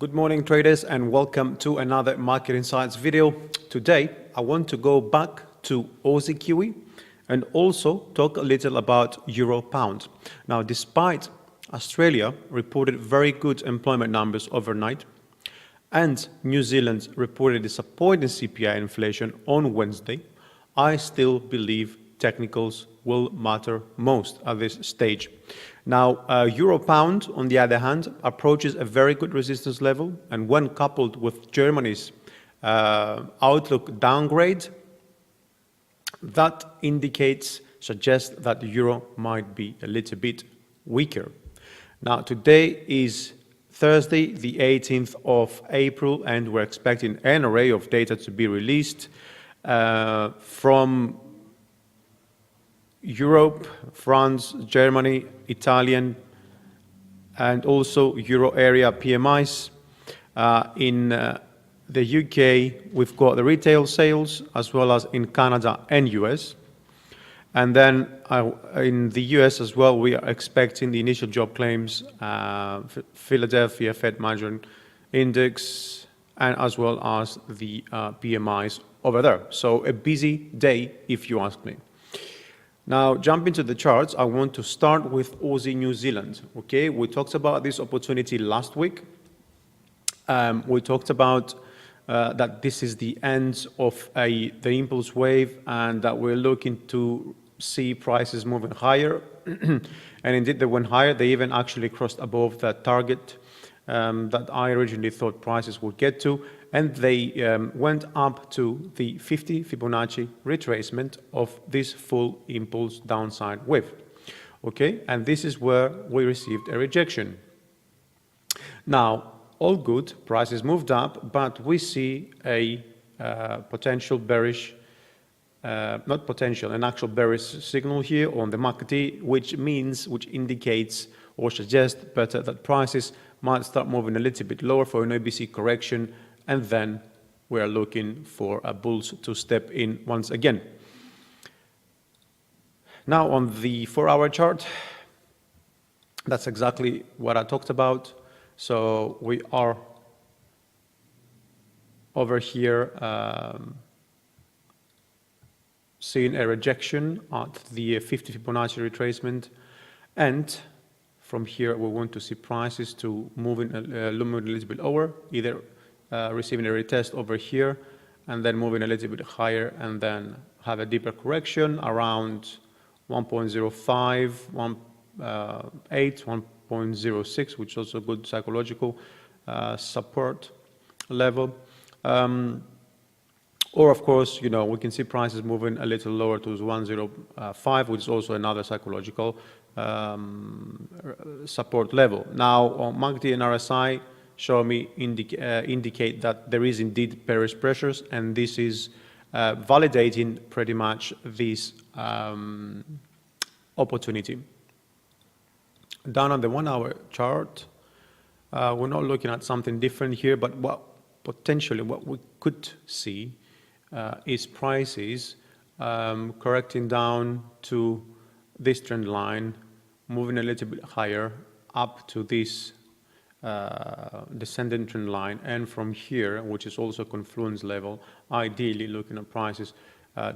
Good morning traders and welcome to another Market Insights video. Today I want to go back to Aussie Kiwi and also talk a little about Euro Pound. Now, despite Australia reported very good employment numbers overnight and New Zealand reported disappointing CPI inflation on Wednesday, I still believe technicals will matter most at this stage. Now, Euro Pound, on the other hand, approaches a very good resistance level, and when coupled with Germany's outlook downgrade, that suggests that the euro might be a little bit weaker. Now, today is Thursday, the 18th of April, and we're expecting an array of data to be released from Europe, France, Germany, Italian, and also Euro area PMIs. In the UK, we've got the retail sales, as well as in Canada and US. And then in the US as well, we are expecting the initial job claims, Philadelphia Fed Management Index, and as well as the PMIs over there. So a busy day, if you ask me. Now, jumping to the charts, I want to start with Aussie New Zealand. Okay, we talked about this opportunity last week. We talked about that this is the end of the impulse wave and that we're looking to see prices moving higher. And indeed, they went higher. They even actually crossed above that target that I originally thought prices would get to. And they went up to the 50 Fibonacci retracement of this full impulse downside wave. Okay, and this is where we received a rejection. Now, all good, prices moved up, but we see a potential bearish, not potential, an actual bearish signal here on the MACD, which indicates or suggests better that prices might start moving a little bit lower for an ABC correction, and then we are looking for a bulls to step in once again. Now on the 4-hour chart, that's exactly what I talked about. So we are over here seeing a rejection at the 50 Fibonacci retracement, and from here we want to see prices to move in a little bit lower, either receiving a retest over here and then moving a little bit higher and then have a deeper correction around 1.05, 1.8, 1.06, which is also a good psychological support level. Or of course, you know, we can see prices moving a little lower to 1.05, which is also another psychological support level. Now on MACD and RSI indicate that there is indeed bearish pressures, and this is validating pretty much this opportunity. Down on the 1-hour chart, we're not looking at something different here, but what we could see is prices correcting down to this trend line, moving a little bit higher up to this descending trend line, and from here, which is also confluence level, ideally looking at prices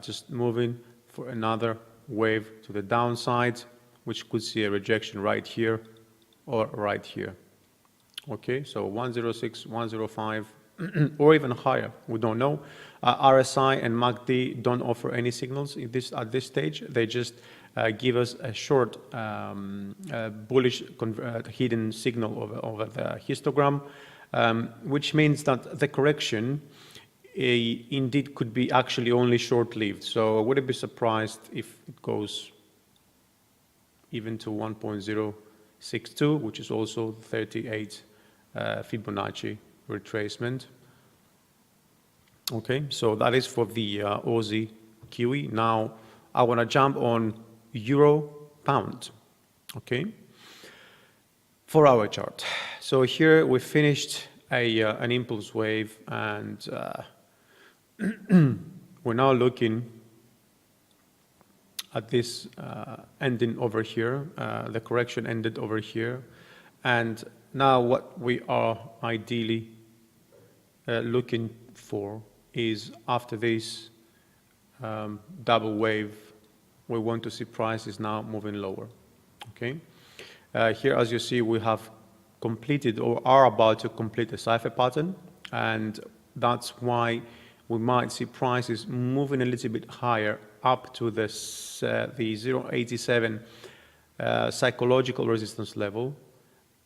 just moving for another wave to the downside, which could see a rejection right here or right here. Okay, so 106, 105, or even higher, we don't know. RSI and MACD don't offer any signals at this stage. They just give us a short bullish hidden signal over the histogram, which means that the correction indeed could be actually only short-lived. So I wouldn't be surprised if it goes even to 1.062, which is also 38 Fibonacci retracement. Okay, so that is for the Aussie Kiwi. Now I want to jump on Euro Pound. Okay, 4-hour chart. So here we finished an impulse wave, and we're now looking at this ending over here. The correction ended over here, and now what we are ideally looking for is, after this double wave, we want to see prices now moving lower. Okay. Here, as you see, we have completed or are about to complete the cipher pattern, and that's why we might see prices moving a little bit higher up to the 0.87 psychological resistance level,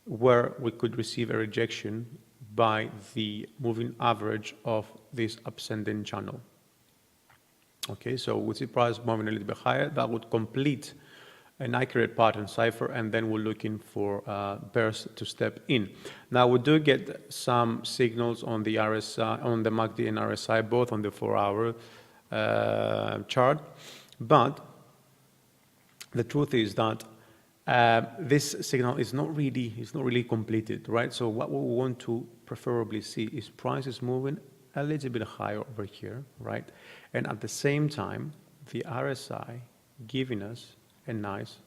where we could receive a rejection by the moving average of this ascending channel. Okay, so we see price moving a little bit higher. That would complete an accurate pattern cipher, and then we're looking for bears to step in. Now, we do get some signals on the RSI, on the MACD and RSI, both on the 4-hour chart, but the truth is that this signal is not really completed, right? So what we want to preferably see is prices moving a little bit higher over here, right? And at the same time, the RSI giving us a nice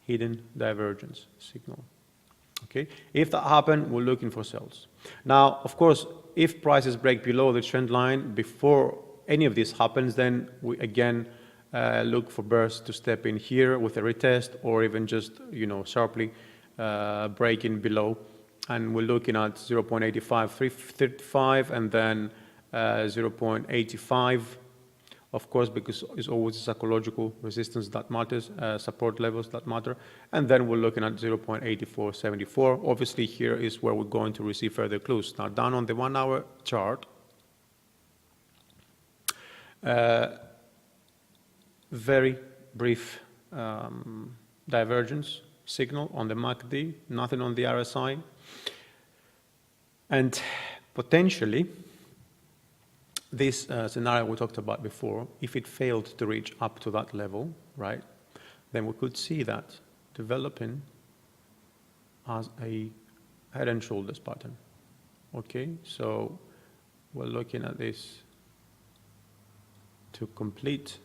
hidden divergence signal. Okay, if that happens, we're looking for sales. Now, of course, if prices break below the trend line before any of this happens, then we again look for bears to step in here with a retest, or even just, you know, sharply breaking below. And we're looking at 0.85335 and then 0.85. Of course, because it's always psychological resistance that matters, support levels that matter. And then we're looking at 0.8474. Obviously, here is where we're going to receive further clues. Now, down on the 1-hour chart, very brief divergence signal on the MACD, nothing on the RSI. And potentially, this scenario we talked about before, if it failed to reach up to that level, right, then we could see that developing as a head and shoulders pattern. Okay, so we're looking at this to complete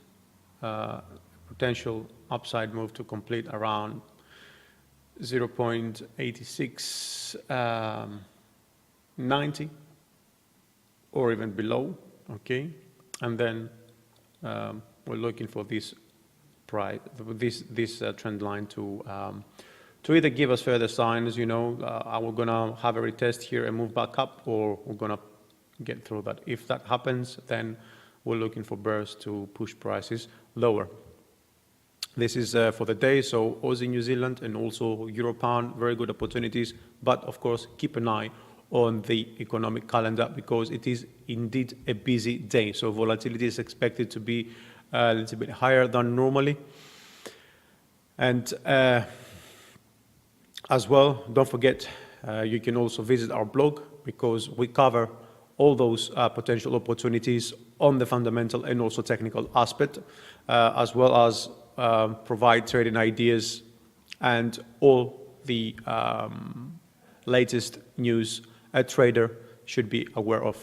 potential upside move to complete around 0.8690 or even below. Okay, and then we're looking for this price, this trend line to either give us further signs, you know, are we gonna have a retest here and move back up, or we're gonna get through that. If that happens, then we're looking for bears to push prices lower. This is for the day, so Aussie, New Zealand, and also Euro Pound, very good opportunities. But of course, keep an eye on the economic calendar, because it is indeed a busy day. So volatility is expected to be a little bit higher than normally. And as well, don't forget, you can also visit our blog, because we cover all those potential opportunities on the fundamental and also technical aspect, as well as provide trading ideas and all the latest news a trader should be aware of.